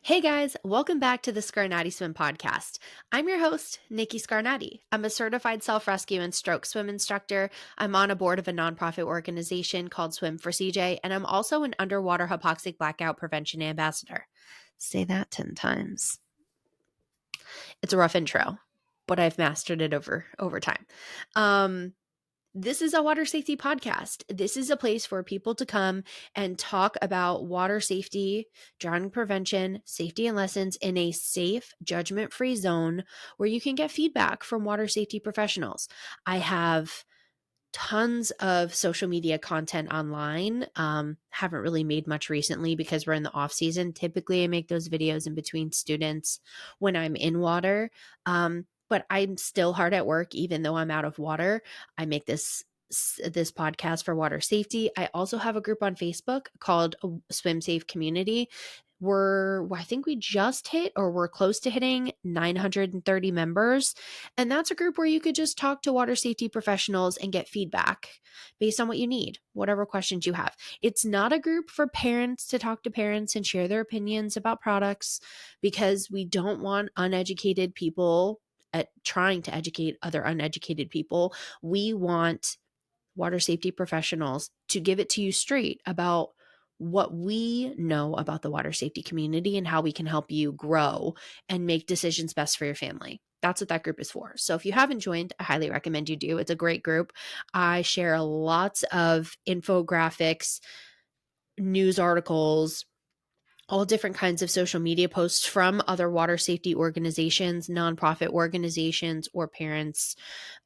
Hey guys, welcome back to the Scarnati Swim Podcast. I'm your host, Nikki Scarnati. I'm a certified self-rescue and stroke swim instructor. I'm on a board of a nonprofit organization called Swim for CJ, and I'm also an underwater hypoxic blackout prevention ambassador. Say that 10 times. It's a rough intro, but I've mastered it over time. This is a water safety podcast. This is a place for people to come and talk about water safety, drowning prevention, safety and lessons in a safe, judgment-free zone where you can get feedback from water safety professionals. I have tons of social media content online. Haven't really made much recently because we're in the off season. Typically, I make those videos in between students when I'm in water. But I'm still hard at work, even though I'm out of water. I make this podcast for water safety. I also have a group on Facebook called Swim Safe Community. I think we just hit, or we're close to hitting 930 members. And that's a group where you could just talk to water safety professionals and get feedback based on what you need, whatever questions you have. It's not a group for parents to talk to parents and share their opinions about products, because we don't want uneducated people trying to educate other uneducated people. We want water safety professionals to give it to you straight about what we know about the water safety community and how we can help you grow and make decisions best for your family. That's what that group is for. So if you haven't joined, I highly recommend you do. It's a great group. I share lots of infographics, news articles, all different kinds of social media posts from other water safety organizations, nonprofit organizations, or parents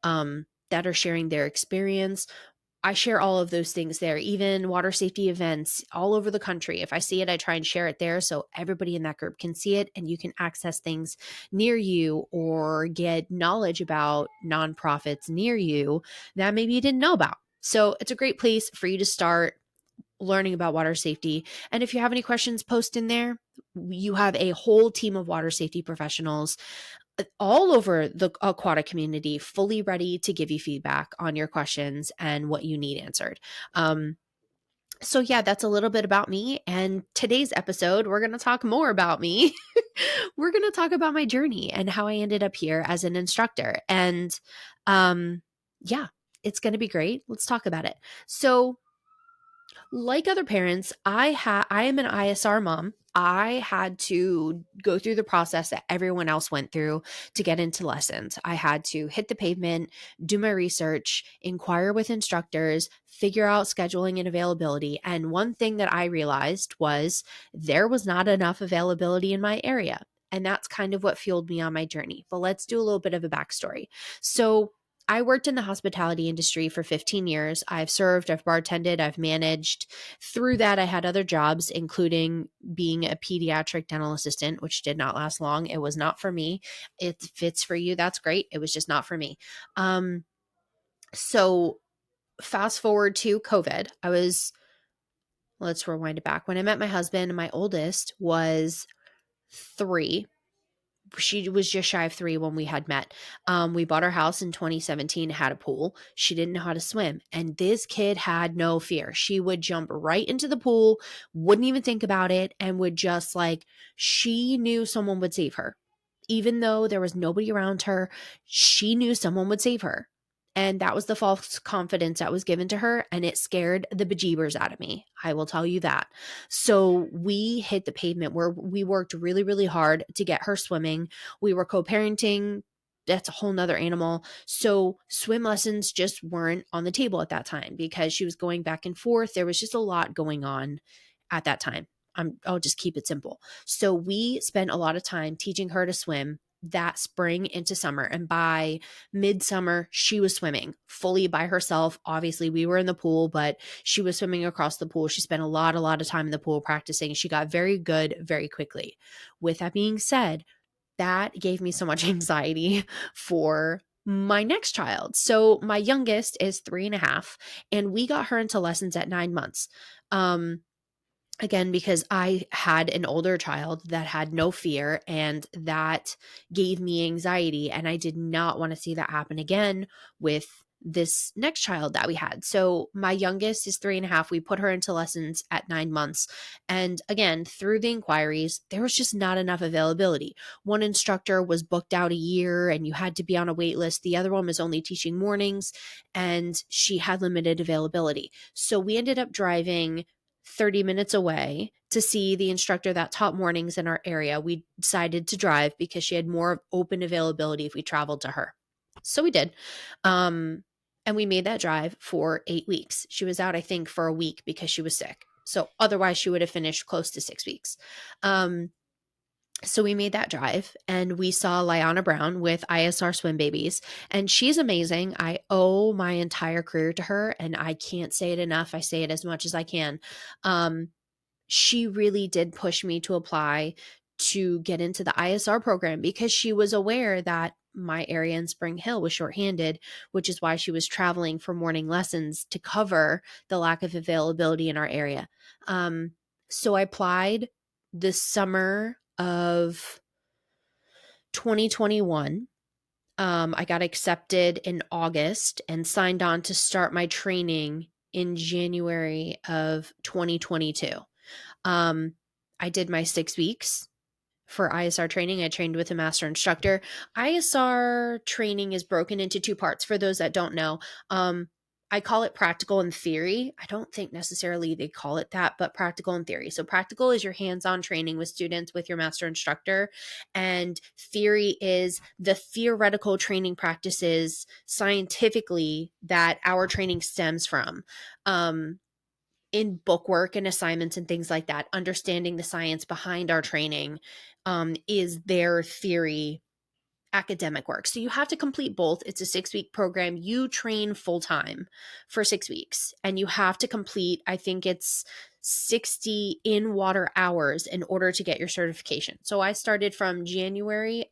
that are sharing their experience. I share all of those things there, even water safety events all over the country. If I see it, I try and share it there so everybody in that group can see it, and you can access things near you or get knowledge about nonprofits near you that maybe you didn't know about. So it's a great place for you to start learning about water safety. And if you have any questions, post in there. You have a whole team of water safety professionals all over the aquatic community, fully ready to give you feedback on your questions and what you need answered. So yeah, that's a little bit about me. And today's episode, we're going to talk more about me. We're going to talk about my journey and how I ended up here as an instructor. And yeah, it's going to be great. Let's talk about it. So like other parents, I am an ISR mom. I had to go through the process that everyone else went through to get into lessons. I had to hit the pavement, do my research, inquire with instructors, figure out scheduling and availability. And one thing that I realized was there was not enough availability in my area. And that's kind of what fueled me on my journey. But let's do a little bit of a backstory. So I worked in the hospitality industry for 15 years. I've served, I've bartended, I've managed. Through that, I had other jobs, including being a pediatric dental assistant, which did not last long. It was not for me. It fits for you. That's great. It was just not for me. So fast forward to COVID. Let's rewind it back. When I met my husband, my oldest was 3. She was just shy of 3 when we had met. We bought our house in 2017, had a pool. She didn't know how to swim. And this kid had no fear. She would jump right into the pool, wouldn't even think about it, and would just she knew someone would save her. Even though there was nobody around her, she knew someone would save her. And that was the false confidence that was given to her. And it scared the bejeebers out of me. I will tell you that. So we hit the pavement where we worked really, really hard to get her swimming. We were co-parenting. That's a whole nother animal. So swim lessons just weren't on the table at that time because she was going back and forth. There was just a lot going on at that time. I'll just keep it simple. So we spent a lot of time teaching her to swim that spring into summer. And by midsummer, she was swimming fully by herself. Obviously, we were in the pool, but she was swimming across the pool. She spent a lot of time in the pool practicing. She got very good very quickly. With that being said, that gave me so much anxiety for my next child. So my youngest is 3.5, and we got her into lessons at 9 months. Again, because I had an older child that had no fear, and that gave me anxiety, and I did not want to see that happen again with this next child that we had. So my youngest is 3.5. We put her into lessons at 9 months. And again, through the inquiries, there was just not enough availability. One instructor was booked out a year and you had to be on a wait list. The other one was only teaching mornings and she had limited availability. So we ended up driving 30 minutes away to see the instructor that taught mornings in our area. We decided to drive because she had more open availability if we traveled to her. So we did. And we made that drive for 8 weeks. She was out, I think, for a week because she was sick. So otherwise she would have finished close to 6 weeks. So we made that drive and we saw Liana Brown with ISR Swim Babies, and she's amazing. I owe my entire career to her, and I can't say it enough. I say it as much as I can. She really did push me to apply to get into the ISR program because she was aware that my area in Spring Hill was shorthanded, which is why she was traveling for morning lessons to cover the lack of availability in our area. So I applied this summer of 2021. I got accepted in August and signed on to start my training in January of 2022. I did my 6 weeks for ISR training. I trained with a master instructor. ISR training is broken into two parts for those that don't know. I call it practical and theory. I don't think necessarily they call it that, but practical and theory. So practical is your hands-on training with students with your master instructor, and theory is the theoretical training practices scientifically that our training stems from. In bookwork and assignments and things like that, understanding the science behind our training is their theory academic work. So you have to complete both. It's a 6-week program. You train full time for 6 weeks, and you have to complete, I think it's 60 in water hours in order to get your certification. So I started from January.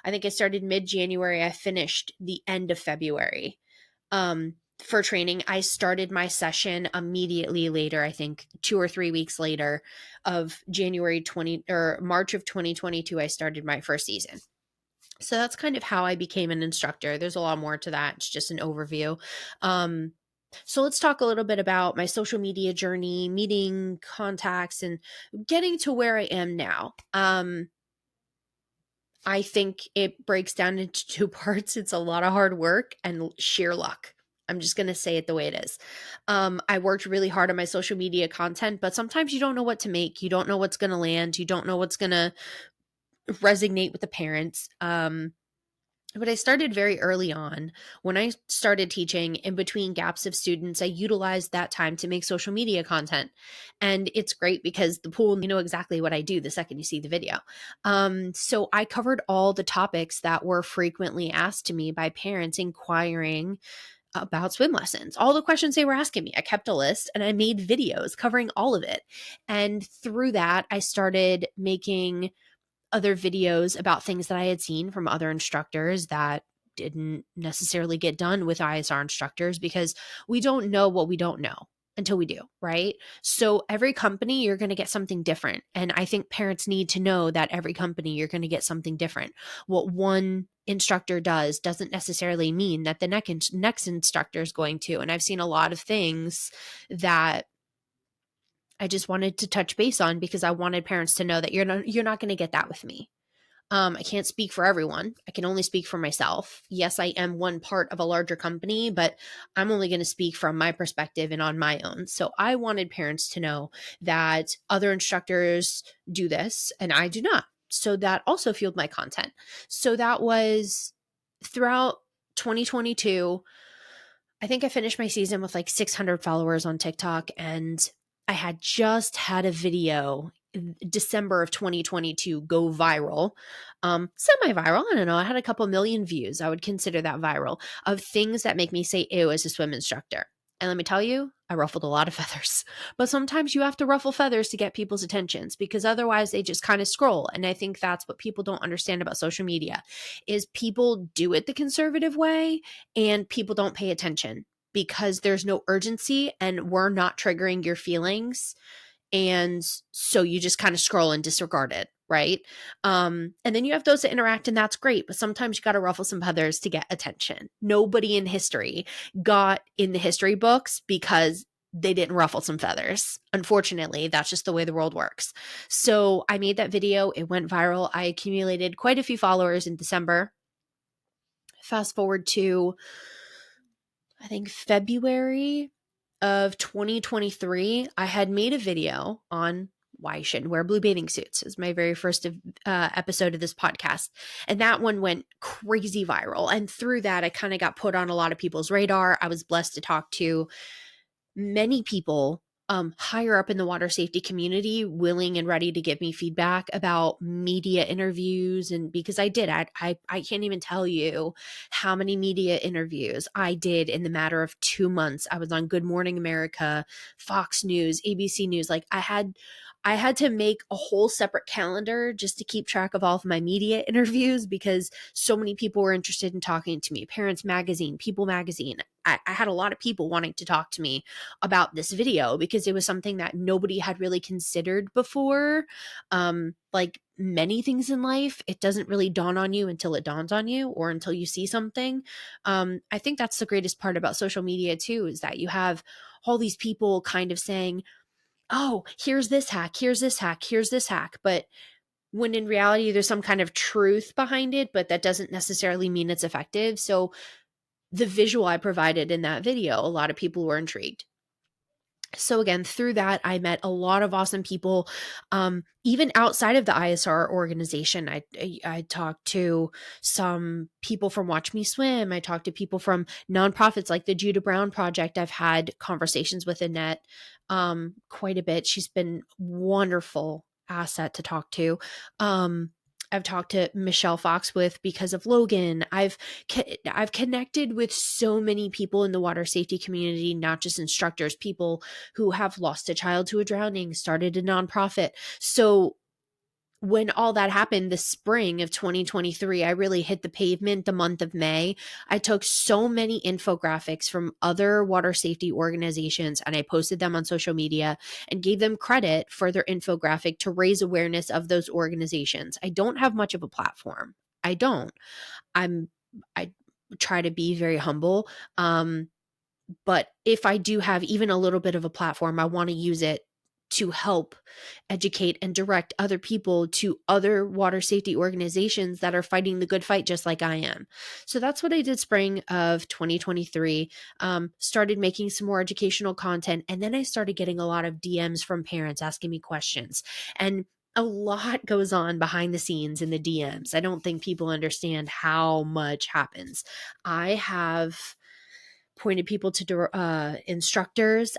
I think I started mid-January. I finished the end of February. For training. I started my session immediately later, I think 2 or 3 weeks later of March of 2022, I started my first season. So that's kind of how I became an instructor. There's a lot more to that. It's just an overview. So let's talk a little bit about my social media journey, meeting contacts, and getting to where I am now. I think it breaks down into two parts. It's a lot of hard work and sheer luck. I'm just going to say it the way it is. I worked really hard on my social media content, but sometimes you don't know what to make. You don't know what's going to land. You don't know what's going to resonate with the parents. But I started very early on. When I started teaching, in between gaps of students, I utilized that time to make social media content. And it's great because the pool, you know exactly what I do the second you see the video. So I covered all the topics that were frequently asked to me by parents inquiring about swim lessons, all the questions they were asking me. I kept a list and I made videos covering all of it. And through that, I started making other videos about things that I had seen from other instructors that didn't necessarily get done with ISR instructors, because we don't know what we don't know until we do, right? So every company, you're going to get something different. And I think parents need to know that every company, you're going to get something different. What one instructor does doesn't necessarily mean that the next instructor is going to. And I've seen a lot of things that I just wanted to touch base on because I wanted parents to know that you're not going to get that with me. I can't speak for everyone. I can only speak for myself. Yes, I am one part of a larger company, but I'm only going to speak from my perspective and on my own. So I wanted parents to know that other instructors do this and I do not. So that also fueled my content. So that was throughout 2022. I think I finished my season with like 600 followers on TikTok, and I had just had a video in December of 2022 go viral, semi-viral. I don't know. I had a couple million views. I would consider that viral, of things that make me say ew as a swim instructor. And let me tell you, I ruffled a lot of feathers. But sometimes you have to ruffle feathers to get people's attentions because otherwise they just kind of scroll. And I think that's what people don't understand about social media is people do it the conservative way and people don't pay attention because there's no urgency and we're not triggering your feelings, and so you just kind of scroll and disregard it, right? And then you have those that interact, and that's great, but sometimes you got to ruffle some feathers to get attention. Nobody in history got in the history books because they didn't ruffle some feathers. Unfortunately, that's just the way the world works. So I made that video. It went viral. I accumulated quite a few followers in December. Fast forward to, I think, February of 2023, I had made a video on why you shouldn't wear blue bathing suits. It was my very first episode of this podcast. And that one went crazy viral. And through that, I kind of got put on a lot of people's radar. I was blessed to talk to many people higher up in the water safety community willing and ready to give me feedback about media interviews. And because I did, I can't even tell you how many media interviews I did in the matter of 2 months. I was on Good Morning America, Fox News, ABC News. Like I had to make a whole separate calendar just to keep track of all of my media interviews because so many people were interested in talking to me. Parents Magazine, People Magazine. I had a lot of people wanting to talk to me about this video because it was something that nobody had really considered before. Like many things in life, it doesn't really dawn on you until it dawns on you or until you see something. I think that's the greatest part about social media too, is that you have all these people kind of saying, oh, here's this hack, here's this hack, here's this hack. But when in reality, there's some kind of truth behind it, but that doesn't necessarily mean it's effective. So the visual I provided in that video, a lot of people were intrigued. So again, through that, I met a lot of awesome people, even outside of the ISR organization. I talked to some people from Watch Me Swim. I talked to people from nonprofits like the Judah Brown Project. I've had conversations with Annette quite a bit. She's been wonderful asset to talk to. I've talked to Michelle Foxworth because of Logan. I've connected with so many people in the water safety community, not just instructors, people who have lost a child to a drowning, started a nonprofit. So when all that happened, the spring of 2023, I really hit the pavement the month of May. I took so many infographics from other water safety organizations and I posted them on social media and gave them credit for their infographic to raise awareness of those organizations. I don't have much of a platform. I don't. I try to be very humble. But if I do have even a little bit of a platform, I want to use it to help educate and direct other people to other water safety organizations that are fighting the good fight just like I am. So that's what I did spring of 2023. Started making some more educational content. And then I started getting a lot of DMs from parents asking me questions. And a lot goes on behind the scenes in the DMs. I don't think people understand how much happens. I have pointed people to instructors.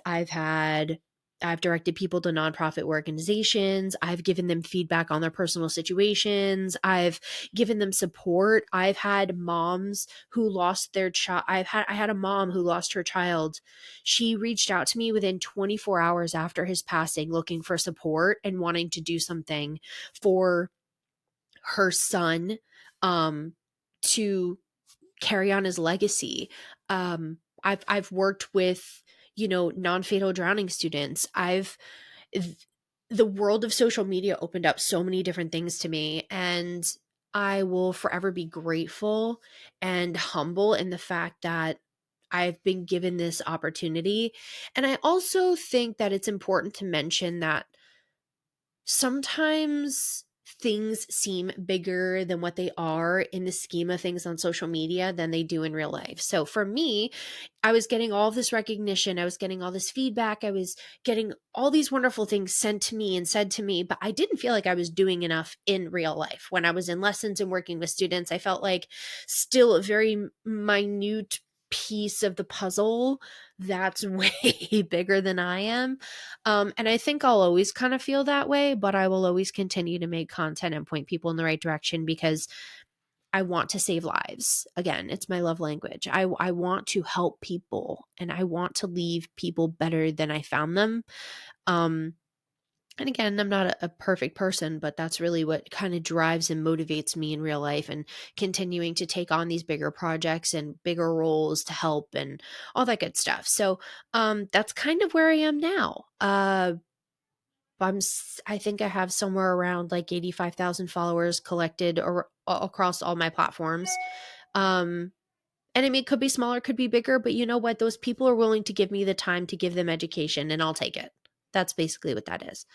I've directed people to nonprofit organizations. I've given them feedback on their personal situations. I've given them support. I've had moms who lost their child. I had a mom who lost her child. She reached out to me within 24 hours after his passing looking for support and wanting to do something for her son to carry on his legacy. I've worked with, non-fatal drowning students. The world of social media opened up so many different things to me, and I will forever be grateful and humble in the fact that I've been given this opportunity. And I also think that it's important to mention that sometimes things seem bigger than what they are in the scheme of things on social media than they do in real life. So for me, I was getting all this recognition. I was getting all this feedback. I was getting all these wonderful things sent to me and said to me, but I didn't feel like I was doing enough in real life. When I was in lessons and working with students, I felt like still a very minute piece of the puzzle that's way bigger than I am. And I think I'll always kind of feel that way, but I will always continue to make content and point people in the right direction because I want to save lives. Again, it's my love language. I want to help people, and I want to leave people better than I found them. And again, I'm not a perfect person, but that's really what kind of drives and motivates me in real life, and continuing to take on these bigger projects and bigger roles to help and all that good stuff. So that's kind of where I am now. I think I have somewhere around like 85,000 followers collected or across all my platforms. Um, and I mean, it could be smaller, could be bigger, but you know what? Those people are willing to give me the time to give them education, and I'll take it. That's basically what that is.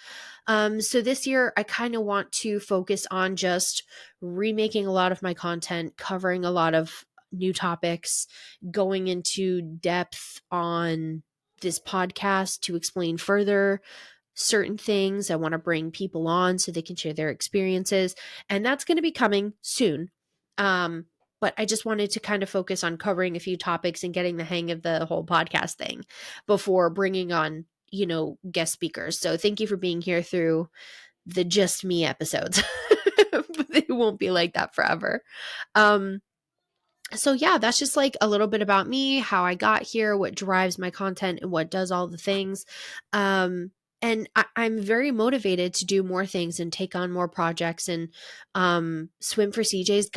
So this year, I kind of want to focus on just remaking a lot of my content, covering a lot of new topics, going into depth on this podcast to explain further certain things. I want to bring people on so they can share their experiences, and that's going to be coming soon. But I just wanted to kind of focus on covering a few topics and getting the hang of the whole podcast thing before bringing on, guest speakers. So thank you for being here through the just me episodes. But they won't be like that forever. So yeah, that's just like a little bit about me, how I got here, what drives my content, and what does all the things. And I'm very motivated to do more things and take on more projects. And Swim for CJ's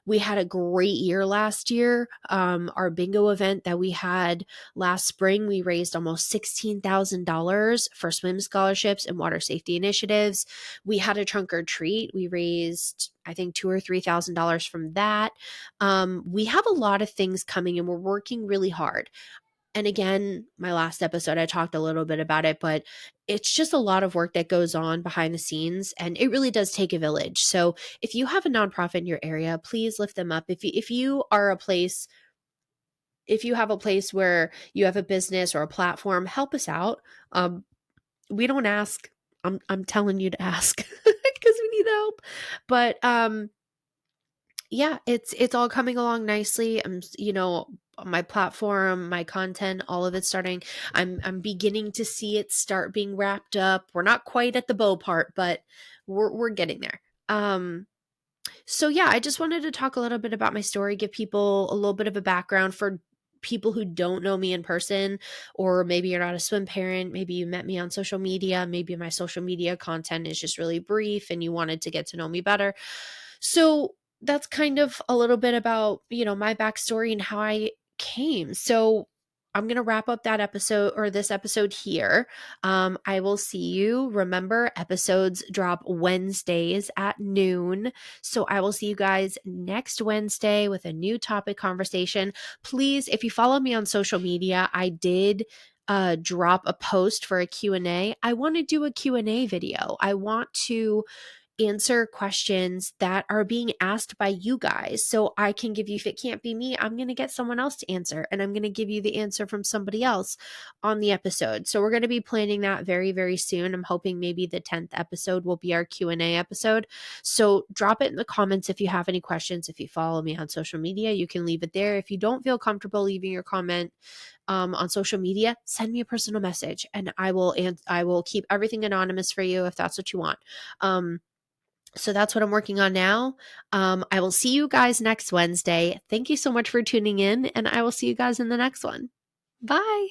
we had a great year last year. Our bingo event that we had last spring, we raised almost $16,000 for swim scholarships and water safety initiatives. We had a trunk or treat. We raised, I think, $2,000 or $3,000 from that. We have a lot of things coming, and we're working really hard. And again, my last episode, I talked a little bit about it, but it's just a lot of work that goes on behind the scenes, and it really does take a village. So if you have a nonprofit in your area, please lift them up. If you are a place, if you have a place where you have a business or a platform, help us out. We don't ask. I'm telling you to ask because we need the help. But yeah, it's all coming along nicely. My platform, my content, all of it's starting. I'm beginning to see it start being wrapped up. We're not quite at the bow part, but we're getting there. So yeah, I just wanted to talk a little bit about my story, give people a little bit of a background for people who don't know me in person, or maybe you're not a swim parent, maybe you met me on social media, maybe my social media content is just really brief and you wanted to get to know me better. So that's kind of a little bit about, my backstory and how I came. So I'm going to wrap up that episode, or this episode here. I will see you. Remember, episodes drop Wednesdays at noon. So I will see you guys next Wednesday with a new topic conversation. Please, if you follow me on social media, I did drop a post for a Q&A. I want to do a Q&A video. I want to answer questions that are being asked by you guys. So I can give you, if it can't be me, I'm going to get someone else to answer, and I'm going to give you the answer from somebody else on the episode. So we're going to be planning that very, very soon. I'm hoping maybe the 10th episode will be our Q&A episode. So drop it in the comments if you have any questions. If you follow me on social media, you can leave it there. If you don't feel comfortable leaving your comment on social media, send me a personal message, and I will keep everything anonymous for you if that's what you want. So that's what I'm working on now. I will see you guys next Wednesday. Thank you so much for tuning in, and I will see you guys in the next one. Bye.